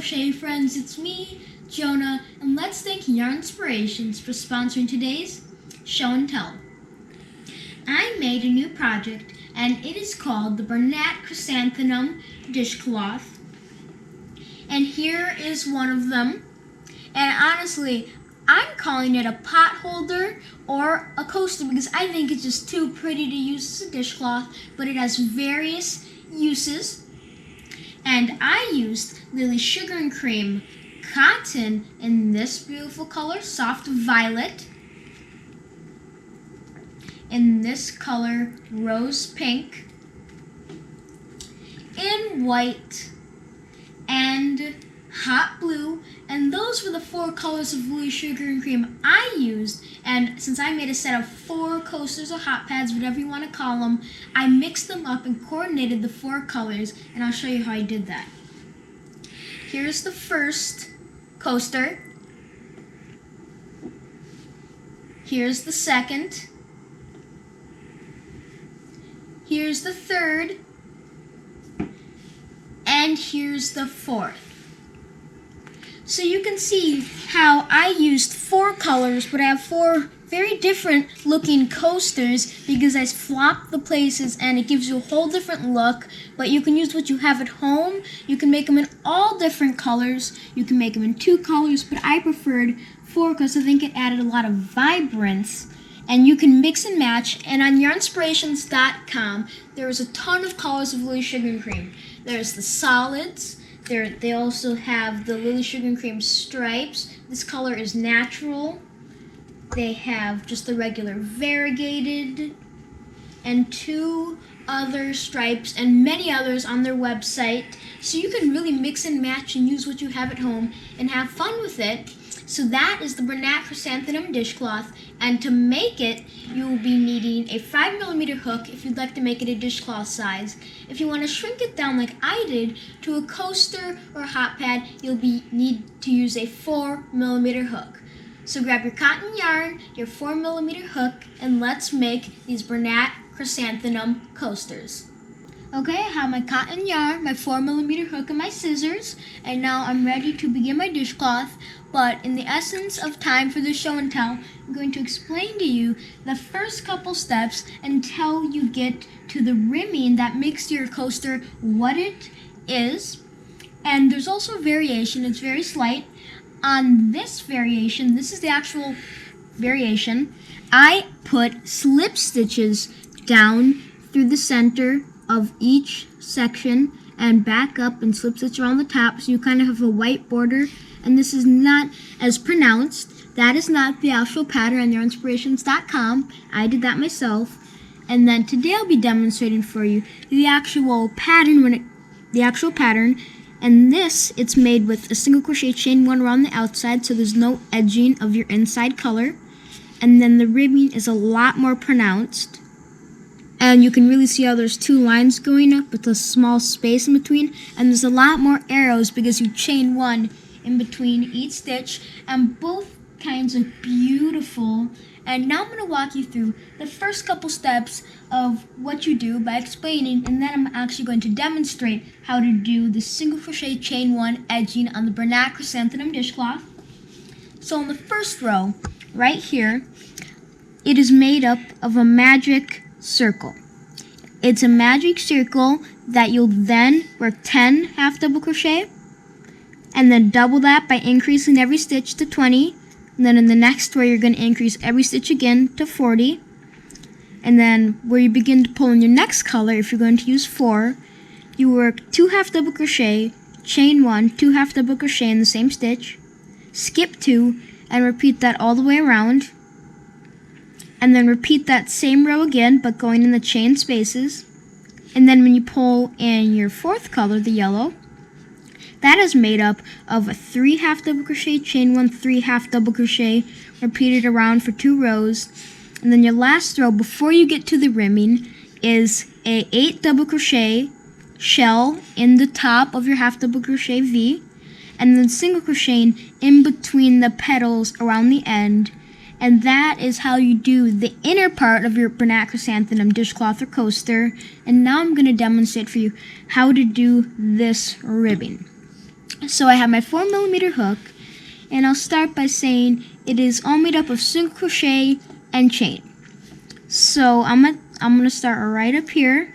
crochet friends, it's me, Jonah, and let's thank Yarn Inspirations for sponsoring today's show and tell. I made a new project and it is called the Chrysanthemum Dishcloth, and here is one of them. And honestly, I'm calling it a pot holder or a coaster because I think it's just too pretty to use as a dishcloth, but it has various uses. And I used Lily Sugar and Cream cotton in this beautiful color, soft violet. In this color, rose pink. In white and hot blue. And those were the 4 colors of Lily Sugar and Cream I used. And since I made a set of 4 coasters or hot pads, whatever you want to call them, I mixed them up and coordinated the 4 colors, and I'll show you how I did that. Here's the first coaster. Here's the second. Here's the third. And here's the fourth. So you can see how I used 4 colors, but I have 4 very different looking coasters because I flopped the places and it gives you a whole different look. But you can use what you have at home. You can make them in all different colors. You can make them in 2 colors, but I preferred 4 because I think it added a lot of vibrance. And you can mix and match. And on yarnspirations.com, there is a ton of colors of Lily Sugar and Cream. There's the solids. They also have the Lily Sugar and Cream stripes. This color is natural. They have just the regular variegated and 2 other stripes and many others on their website. So you can really mix and match and use what you have at home and have fun with it. So that is the Chrysanthemum Dishcloth, and to make it, you will be needing a 5mm hook if you'd like to make it a dishcloth size. If you want to shrink it down like I did to a coaster or a hot pad, you'll need to use a 4mm hook. So grab your cotton yarn, your 4mm hook, and let's make these Chrysanthemum coasters. Okay, I have my cotton yarn, my 4mm hook, and my scissors, and now I'm ready to begin my dishcloth. But in the essence of time for this show and tell, I'm going to explain to you the first couple steps until you get to the rimming that makes your coaster what it is. And there's also a variation, it's very slight. On this variation, this is the actual variation, I put slip stitches down through the center of each section and back up and slip stitch around the top, so you kind of have a white border. And this is not as pronounced. That is not the actual pattern on yarnspirations.com. I did that myself. And then today I'll be demonstrating for you the actual pattern and this, it's made with a single crochet chain 1 around the outside, so there's no edging of your inside color. And then the ribbing is a lot more pronounced. And you can really see how there's 2 lines going up with a small space in between. And there's a lot more arrows because you chain 1 in between each stitch, and both kinds are beautiful. And now I'm going to walk you through the first couple steps of what you do by explaining, and then I'm actually going to demonstrate how to do the single crochet chain 1 edging on the Chrysanthemum Dishcloth. So in the first row, right here, it is made up of a magic circle. It's a magic circle that you'll then work 10 half double crochet, and then double that by increasing every stitch to 20. And then in the next row, you're going to increase every stitch again to 40. And then where you begin to pull in your next color, if you're going to use 4, you work 2 half double crochet, chain 1, 2 half double crochet in the same stitch, skip 2, and repeat that all the way around. And then repeat that same row again, but going in the chain spaces. And then when you pull in your 4th color, the yellow, that is made up of a 3 half double crochet, chain 1, 3 half double crochet, repeated around for 2 rows. And then your last row before you get to the rimming is a 8 double crochet shell in the top of your half double crochet V, and then single crocheting in between the petals around the end. And that is how you do the inner part of your Chrysanthemum dishcloth or coaster. And now I'm going to demonstrate for you how to do this ribbing. So I have my 4mm hook, and I'll start by saying it is all made up of single crochet and chain. So I'm gonna start right up here,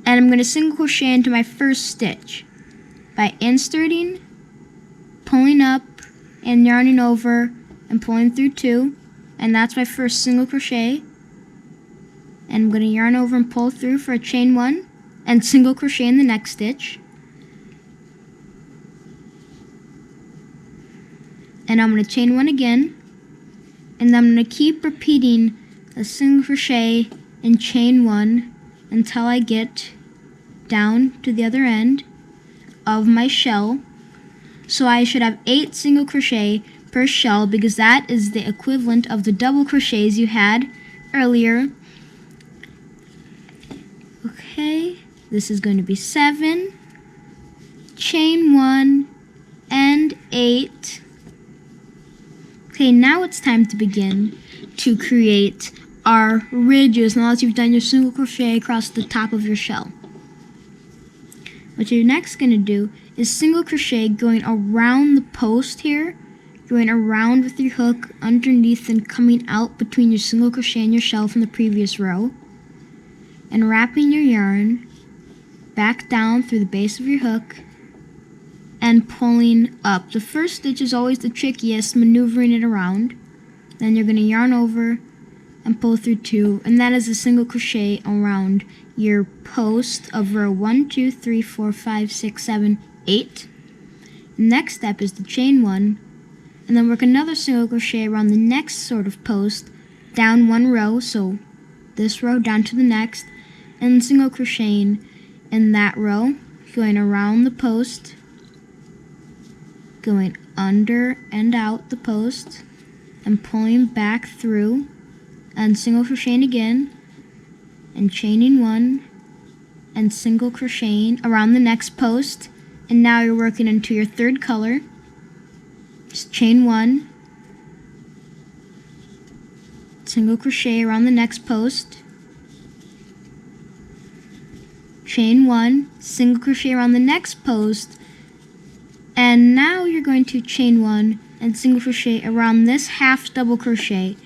and I'm gonna single crochet into my first stitch by inserting, pulling up, and yarning over and pulling through 2, and that's my first single crochet. And I'm gonna yarn over and pull through for a chain 1 and single crochet in the next stitch. And I'm going to chain 1 again, and I'm going to keep repeating a single crochet and chain 1 until I get down to the other end of my shell. So I should have 8 single crochet per shell, because that is the equivalent of the double crochets you had earlier. Okay, this is going to be 7, chain 1, and 8. Okay, now it's time to begin to create our ridges now that you've done your single crochet across the top of your shell. What you're next going to do is single crochet going around the post here, going around with your hook underneath and coming out between your single crochet and your shell from the previous row, and wrapping your yarn back down through the base of your hook and pulling up. The first stitch is always the trickiest, maneuvering it around. Then you're going to yarn over and pull through 2, and that is a single crochet around your post of row 1, 2, 3, 4, 5, 6, 7, 8. Next step is the chain 1, and then work another single crochet around the next sort of post, down 1 row, so this row down to the next, and single crocheting in that row, going around the post, going under and out the post, and pulling back through, and single crocheting again, and chaining 1, and single crocheting around the next post. And now you're working into your third color. Just chain 1, single crochet around the next post, chain 1, single crochet around the next post, and now you're going to chain 1 and single crochet around this half double crochet,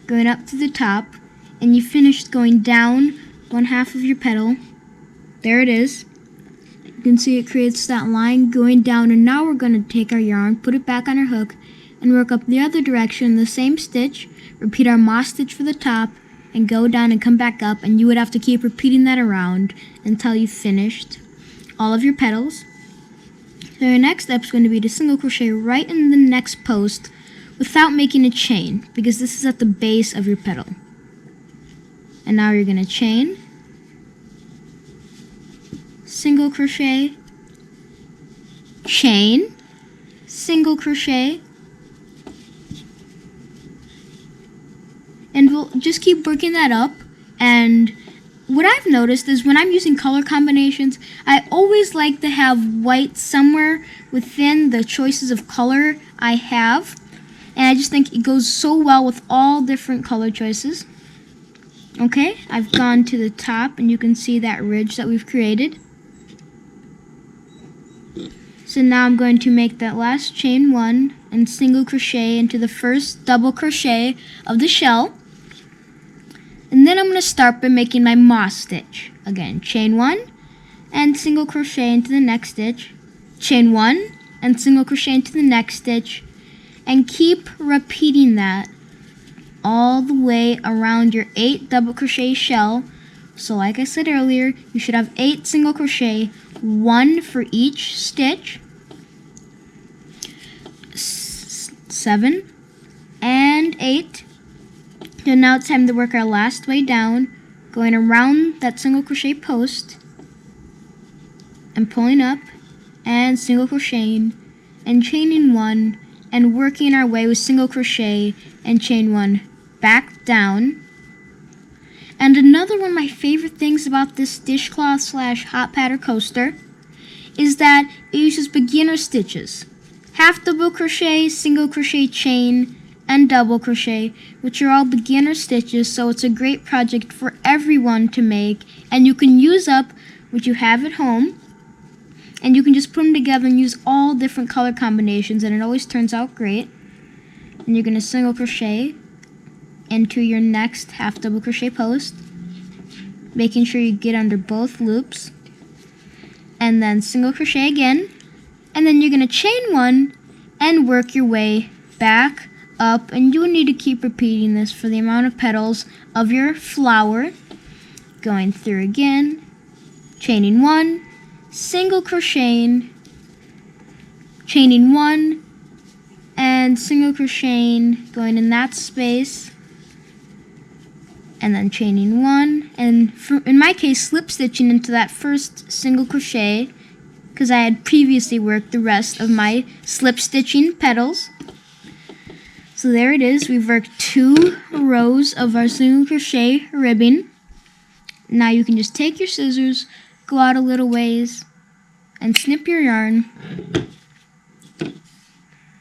going up to the top, and you finished going down 1/2 of your petal. There it is. You can see it creates that line going down, and now we're going to take our yarn, put it back on our hook, and work up the other direction in the same stitch, repeat our moss stitch for the top, and go down and come back up, and you would have to keep repeating that around until you finished all of your petals. So your next step is going to be to single crochet right in the next post without making a chain, because this is at the base of your petal. And now you're going to chain, single crochet, chain, single crochet, and we'll just keep working that up. And what I've noticed is when I'm using color combinations, I always like to have white somewhere within the choices of color I have, and I just think it goes so well with all different color choices. Okay, I've gone to the top, and you can see that ridge that we've created. So now I'm going to make that last chain 1 and single crochet into the first double crochet of the shell. And then I'm going to start by making my moss stitch. Again, chain 1 and single crochet into the next stitch, chain 1 and single crochet into the next stitch, and keep repeating that all the way around your 8 double crochet shell. So like I said earlier, you should have 8 single crochet, 1 for each stitch, 7 and 8. And now it's time to work our last way down, going around that single crochet post and pulling up and single crocheting and chaining 1 and working our way with single crochet and chain 1 back down. And another one of my favorite things about this dishcloth / hot pattern coaster is that it uses beginner stitches. Half double crochet, single crochet, chain, and double crochet, which are all beginner stitches, so it's a great project for everyone to make, and you can use up what you have at home. And you can just put them together and use all different color combinations, and it always turns out great. And you're going to single crochet into your next half double crochet post, making sure you get under both loops, and then single crochet again, and then you're going to chain one and work your way back up, and you'll need to keep repeating this for the amount of petals of your flower. Going through again, chaining one, single crocheting, chaining one, and single crocheting, going in that space, and then chaining one, and in my case slip stitching into that first single crochet because I had previously worked the rest of my slip stitching petals. So there it is. We've worked 2 rows of our single crochet ribbing. Now you can just take your scissors, go out a little ways, and snip your yarn,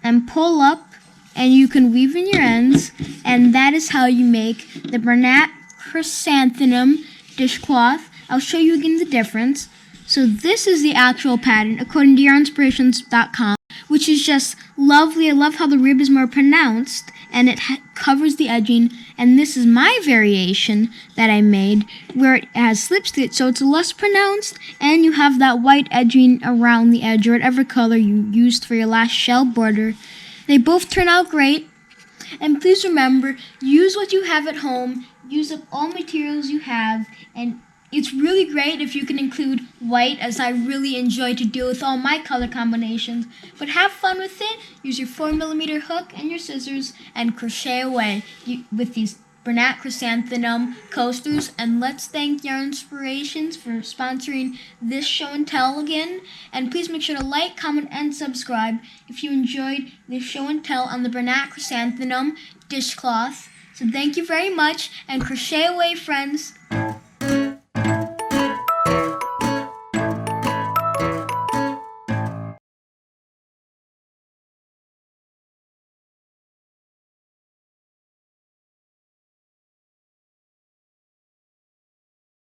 and pull up, and you can weave in your ends, and that is how you make the Bernat Chrysanthemum Dishcloth. I'll show you again the difference. So this is the actual pattern according to yarnspirations.com, which is just lovely. I love how the rib is more pronounced and it covers the edging. And this is my variation that I made where it has slip stitch, so it's less pronounced, and you have that white edging around the edge or whatever color you used for your last shell border. They both turn out great. And please remember, use what you have at home, use up all materials you have, and it's really great if you can include white, as I really enjoy to do with all my color combinations. But have fun with it. Use your 4mm hook and your scissors and crochet away with these Bernat Chrysanthemum coasters. And let's thank Yarn Inspirations for sponsoring this show and tell again. And please make sure to like, comment, and subscribe if you enjoyed this show and tell on the Bernat Chrysanthemum Dishcloth. So thank you very much, and crochet away, friends.